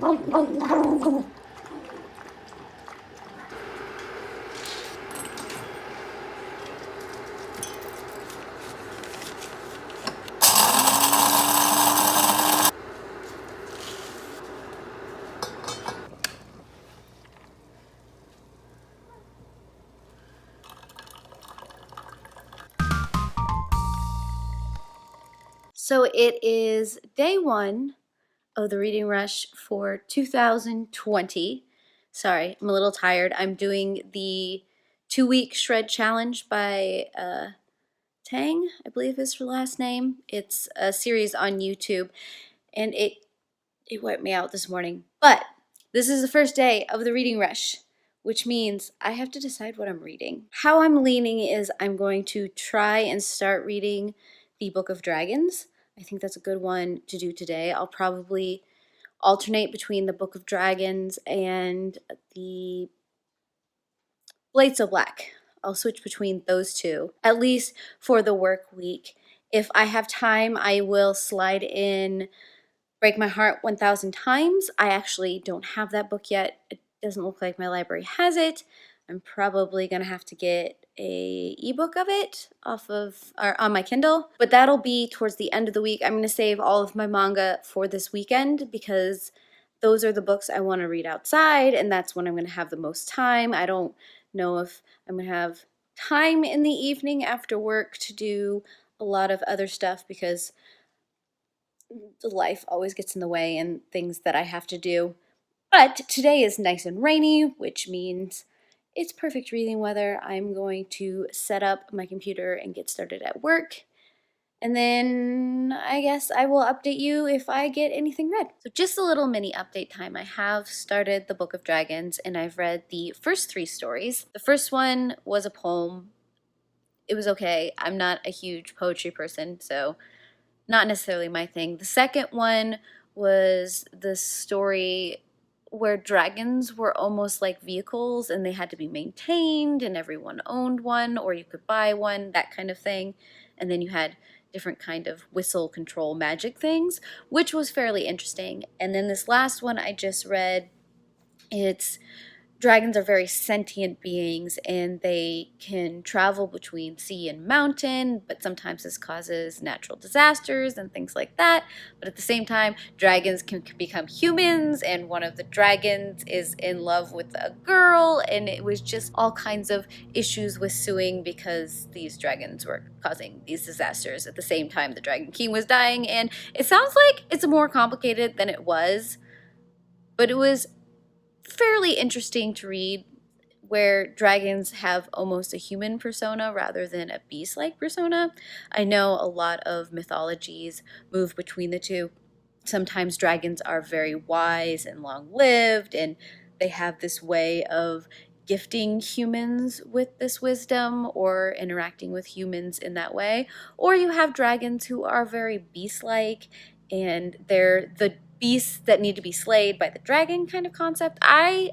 So it is day one of the reading rush for 2020. Sorry, I'm a little tired. I'm doing the 2-week shred challenge by Tang, I believe is her last name. It's a series on YouTube, and it wiped me out this morning. But this is the first day of the reading rush, which means I have to decide what I'm reading. How I'm leaning is I'm going to try and start reading the Book of Dragons. I think that's a good one to do today. I'll probably alternate between the Book of Dragons and the Blades of Black. I'll switch between those two, at least for the work week. If I have time, I will slide in Break My Heart 1000 Times. I actually don't have that book yet. It doesn't look like my library has it. I'm probably gonna have to get a ebook of it or on my Kindle, but that'll be towards the end of the week. I'm gonna save all of my manga for this weekend because those are the books I want to read outside, and that's when I'm gonna have the most time. I don't know if I'm gonna have time in the evening after work to do a lot of other stuff because life always gets in the way and things that I have to do. But today is nice and rainy, which means it's perfect reading weather. I'm going to set up my computer and get started at work. And then I guess I will update you if I get anything read. So just a little mini update time. I have started the Book of Dragons and I've read the first 3 stories. The first one was a poem. It was okay. I'm not a huge poetry person, so not necessarily my thing. The second one was the story where dragons were almost like vehicles and they had to be maintained and everyone owned one or you could buy one, that kind of thing. And then you had different kind of whistle control magic things, which was fairly interesting. And then this last one I just read, dragons are very sentient beings and they can travel between sea and mountain, but sometimes this causes natural disasters and things like that. But at the same time, dragons can become humans, and one of the dragons is in love with a girl, and it was just all kinds of issues with suing because these dragons were causing these disasters. At the same time, the Dragon King was dying, and it sounds like it's more complicated than it was, but it was fairly interesting to read, where dragons have almost a human persona rather than a beast-like persona. I know a lot of mythologies move between the two. Sometimes dragons are very wise and long-lived, and they have this way of gifting humans with this wisdom or interacting with humans in that way. Or you have dragons who are very beast-like, and they're the beasts that need to be slayed by the dragon kind of concept. I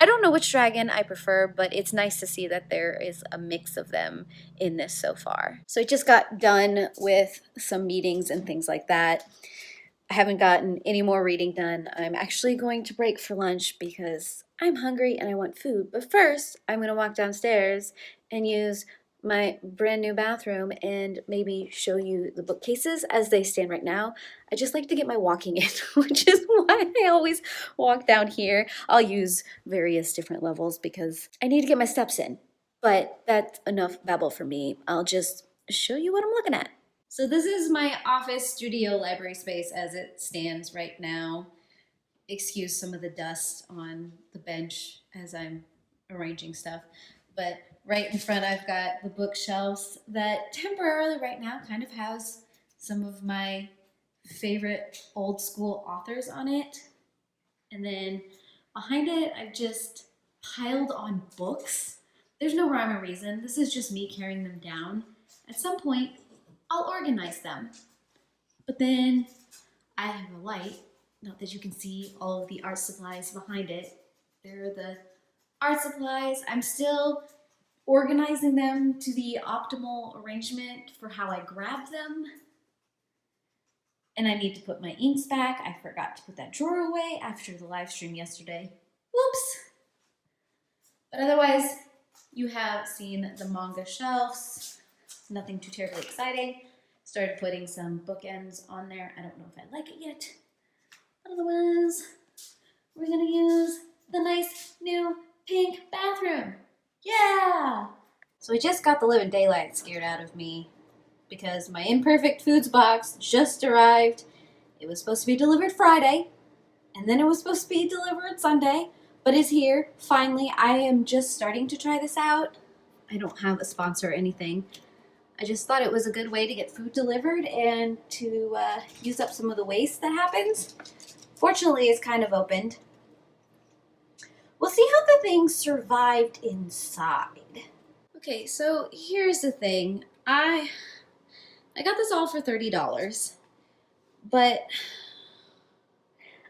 don't know which dragon I prefer, but it's nice to see that there is a mix of them in this so far. So I just got done with some meetings and things like that. I haven't gotten any more reading done. I'm actually going to break for lunch because I'm hungry and I want food. But first, I'm going to walk downstairs and use my brand new bathroom and maybe show you the bookcases as they stand right now. I just like to get my walking in, which is why I always walk down here. I'll use various different levels because I need to get my steps in. But that's enough babble for me. I'll just show you what I'm looking at. So this is my office studio library space as it stands right now. Excuse some of the dust on the bench as I'm arranging stuff. But right in front I've got the bookshelves that temporarily right now kind of has some of my favorite old school authors on it. And then behind it I've just piled on books. There's no rhyme or reason. This is just me carrying them down. At some point I'll organize them. But then I have a light, not that you can see all of the art supplies behind it. There are the art supplies. I'm still organizing them to the optimal arrangement for how I grab them. And I need to put my inks back. I forgot to put that drawer away after the live stream yesterday. Whoops. But otherwise, you have seen the manga shelves. Nothing too terribly exciting. Started putting some bookends on there. I don't know if I like it yet. But otherwise, we're gonna use the nice new pink bathroom. Yeah! So I just got the living daylight scared out of me because my Imperfect Foods box just arrived. It was supposed to be delivered Friday, and then it was supposed to be delivered Sunday, but it's here. Finally, I am just starting to try this out. I don't have a sponsor or anything. I just thought it was a good way to get food delivered and to use up some of the waste that happens. Fortunately, it's kind of opened. We'll see how the thing survived inside. Okay, so here's the thing. I got this all for $30, but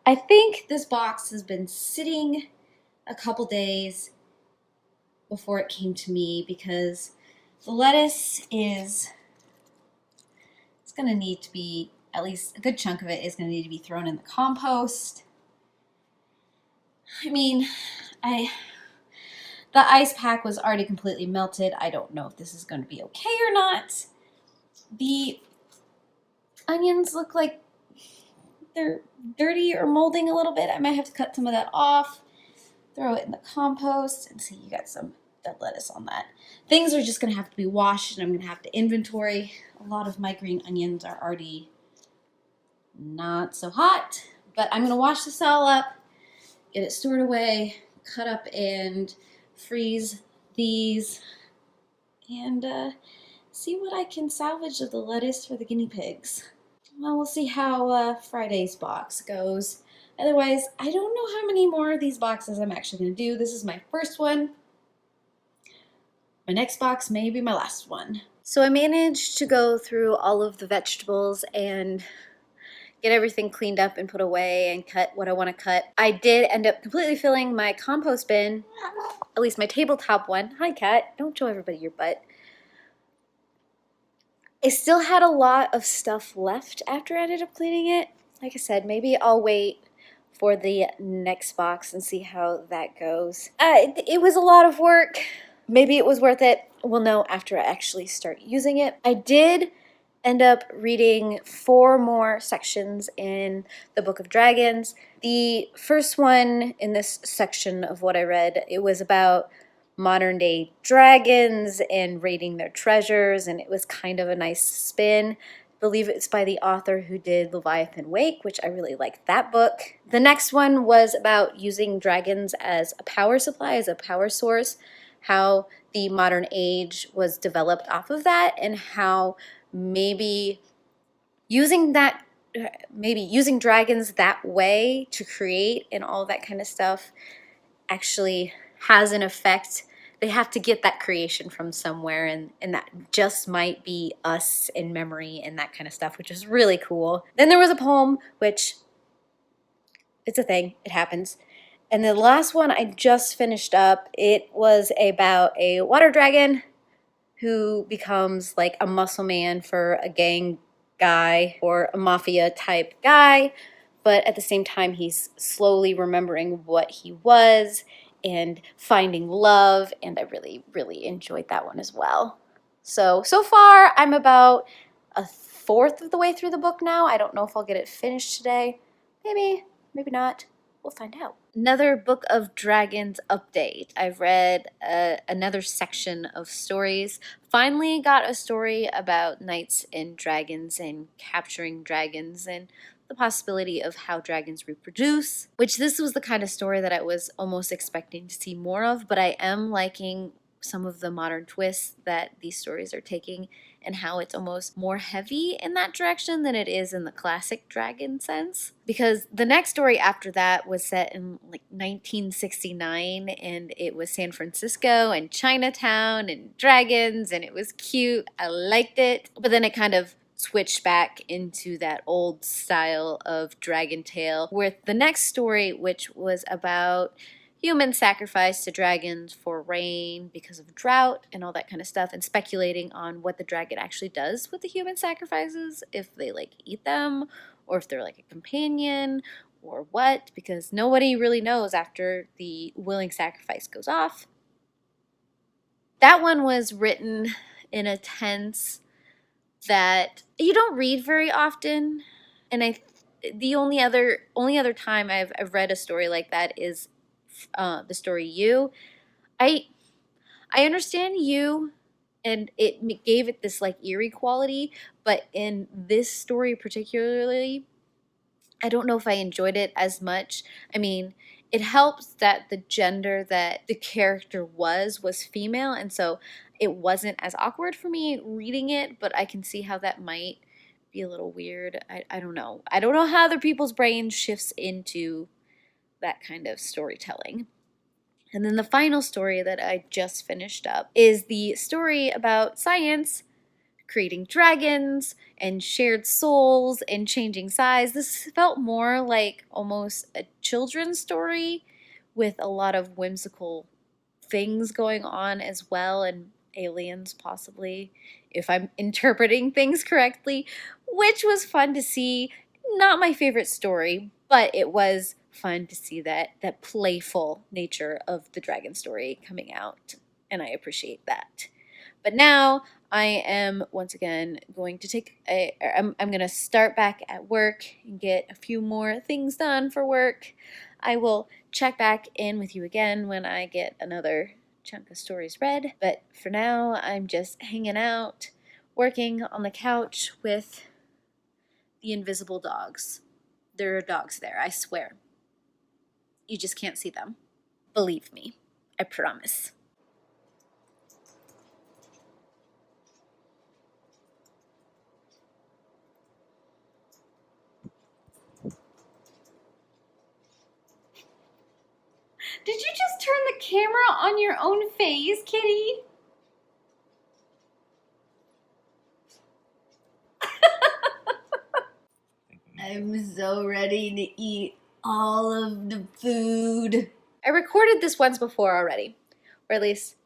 I think this box has been sitting a couple days before it came to me because the lettuce it's gonna need to be, at least a good chunk of it is gonna need to be thrown in the compost. I mean, the ice pack was already completely melted. I don't know if this is gonna be okay or not. The onions look like they're dirty or molding a little bit. I might have to cut some of that off, throw it in the compost, and see, you got some dead lettuce on that. Things are just gonna have to be washed, and I'm gonna have to inventory. A lot of my green onions are already not so hot, but I'm gonna wash this all up, get it stored away, cut up and freeze these, and see what I can salvage of the lettuce for the guinea pigs. Well, we'll see how Friday's box goes. Otherwise, I don't know how many more of these boxes I'm actually going to do. This is my first one. My next box may be my last one. So I managed to go through all of the vegetables and get everything cleaned up and put away and cut what I want to cut. I did end up completely filling my compost bin, at least my tabletop one. Hi, cat. Don't show everybody your butt. I still had a lot of stuff left after I ended up cleaning it. Like I said, maybe I'll wait for the next box and see how that goes. It was a lot of work. Maybe it was worth it. We'll know after I actually start using it. I did end up reading 4 more sections in the Book of Dragons. The first one in this section of what I read, it was about modern day dragons and raiding their treasures, and it was kind of a nice spin. I believe it's by the author who did Leviathan Wake, which I really liked that book. The next one was about using dragons as a power supply, as a power source, how the modern age was developed off of that, and how maybe using dragons that way to create and all that kind of stuff actually has an effect. They have to get that creation from somewhere, and that just might be us in memory and that kind of stuff, which is really cool. Then there was a poem, which it's a thing, it happens. And the last one I just finished up, it was about a water dragon who becomes like a muscle man for a gang guy or a mafia type guy, but at the same time he's slowly remembering what he was and finding love, and I really, really enjoyed that one as well. So far I'm about a fourth of the way through the book now. I don't know if I'll get it finished today. Maybe, maybe not. We'll find out. Another Book of Dragons update. I've read another section of stories. Finally got a story about knights and dragons and capturing dragons and the possibility of how dragons reproduce, which this was the kind of story that I was almost expecting to see more of, but I am liking some of the modern twists that these stories are taking and how it's almost more heavy in that direction than it is in the classic dragon sense. Because the next story after that was set in like 1969, and it was San Francisco and Chinatown and dragons, and it was cute. I liked it. But then it kind of switched back into that old style of dragon tale with the next story, which was about human sacrifice to dragons for rain because of drought and all that kind of stuff, and speculating on what the dragon actually does with the human sacrifices, if they like eat them or if they're like a companion or what, because nobody really knows after the willing sacrifice goes off. That one was written in a tense that you don't read very often, and the only other time I've read a story like that is the story You. I I understand You, and it gave it this like eerie quality, but in this story particularly, I don't know if I enjoyed it as much. I mean, it helps that the gender that the character was female, and so it wasn't as awkward for me reading it, but I can see how that might be a little weird. I don't know. I don't know how other people's brain shifts into that kind of storytelling. And then the final story that I just finished up is the story about science creating dragons and shared souls and changing size. This felt more like almost a children's story with a lot of whimsical things going on as well, and aliens possibly, if I'm interpreting things correctly, which was fun to see. Not my favorite story, but it was fun to see that playful nature of the dragon story coming out, and I appreciate that. But now I am once again going to I'm going to start back at work and get a few more things done for work. I will check back in with you again when I get another chunk of stories read. But for now, I'm just hanging out, working on the couch with the invisible dogs. There are dogs there, I swear. You just can't see them. Believe me, I promise. Did you just turn the camera on your own face, kitty? I'm so ready to eat all of the food. I recorded this once before already, or at least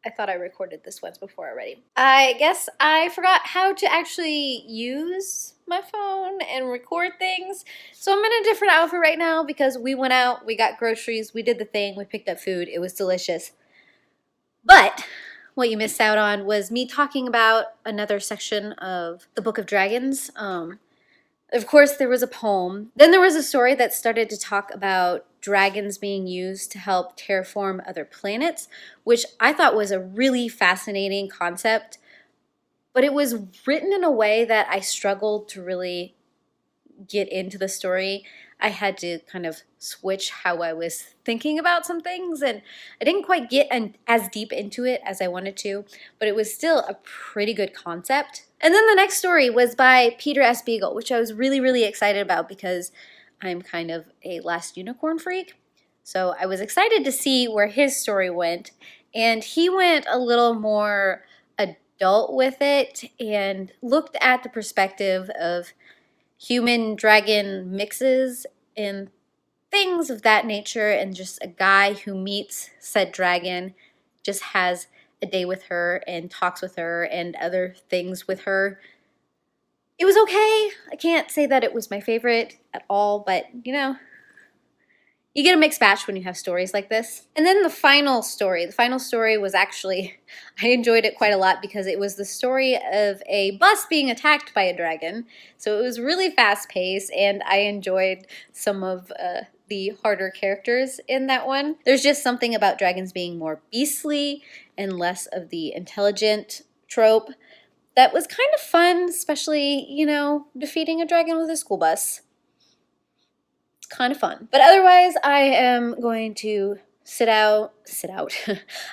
I thought I recorded this once before already. I guess I forgot how to actually use my phone and record things. So I'm in a different outfit right now because we went out, we got groceries, we did the thing, we picked up food. It was delicious. But what you missed out on was me talking about another section of the Book of Dragons. Of course, there was a poem. Then there was a story that started to talk about dragons being used to help terraform other planets, which I thought was a really fascinating concept. But it was written in a way that I struggled to really get into the story. I had to kind of switch how I was thinking about some things, and I didn't quite get as deep into it as I wanted to, but it was still a pretty good concept. And then the next story was by Peter S. Beagle, which I was really, really excited about because I'm kind of a Last Unicorn freak. So I was excited to see where his story went, and he went a little more adult with it and looked at the perspective of human dragon mixes and things of that nature, and just a guy who meets said dragon, just has a day with her and talks with her and other things with her. It was okay. I can't say that it was my favorite at all, but you know, you get a mixed batch when you have stories like this. And then the final story was actually, I enjoyed it quite a lot because it was the story of a bus being attacked by a dragon. So it was really fast paced, and I enjoyed some of the harder characters in that one. There's just something about dragons being more beastly and less of the intelligent trope that was kind of fun, especially, you know, defeating a dragon with a school bus. Kind of fun. But otherwise, I am going to sit out.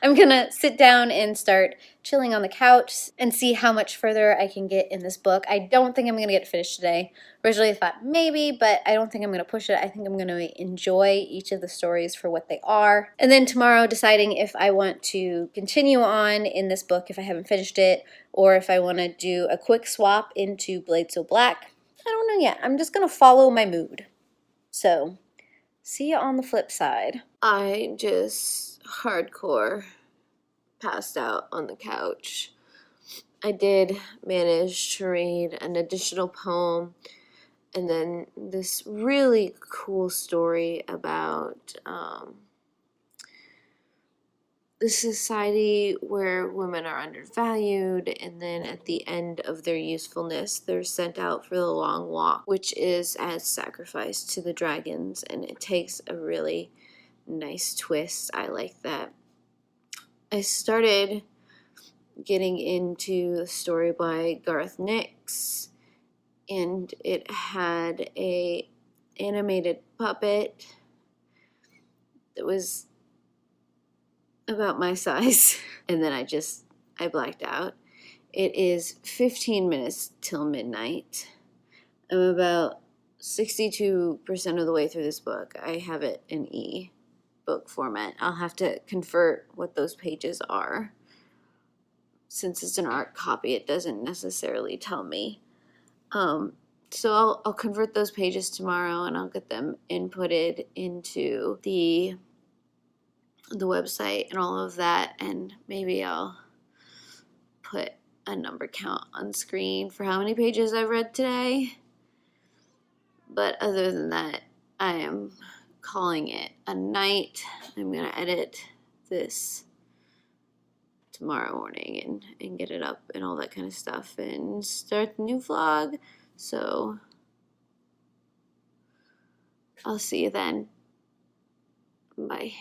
I'm gonna sit down and start chilling on the couch and see how much further I can get in this book. I don't think I'm gonna get it finished today. Originally I thought maybe, but I don't think I'm gonna push it. I think I'm gonna enjoy each of the stories for what they are. And then tomorrow deciding if I want to continue on in this book if I haven't finished it, or if I wanna do a quick swap into Blade So Black. I don't know yet. I'm just gonna follow my mood. So, see you on the flip side. I just hardcore passed out on the couch. I did manage to read an additional poem, And then this really cool story about the society where women are undervalued, and then at the end of their usefulness, they're sent out for the long walk, which is as sacrifice to the dragons, and it takes a really nice twist. I like that. I started getting into the story by Garth Nix, and it had a animated puppet that was about my size, and then I blacked out. It is 15 minutes till midnight. I'm about 62% of the way through this book. I have it in e-book format. I'll have to convert what those pages are. Since it's an art copy, it doesn't necessarily tell me. So I'll convert those pages tomorrow, and I'll get them inputted into the website and all of that, and maybe I'll put a number count on screen for how many pages I've read today. But other than that, I am calling it a night. I'm going to edit this tomorrow morning and get it up and all that kind of stuff and start the new vlog. So I'll see you then. Bye.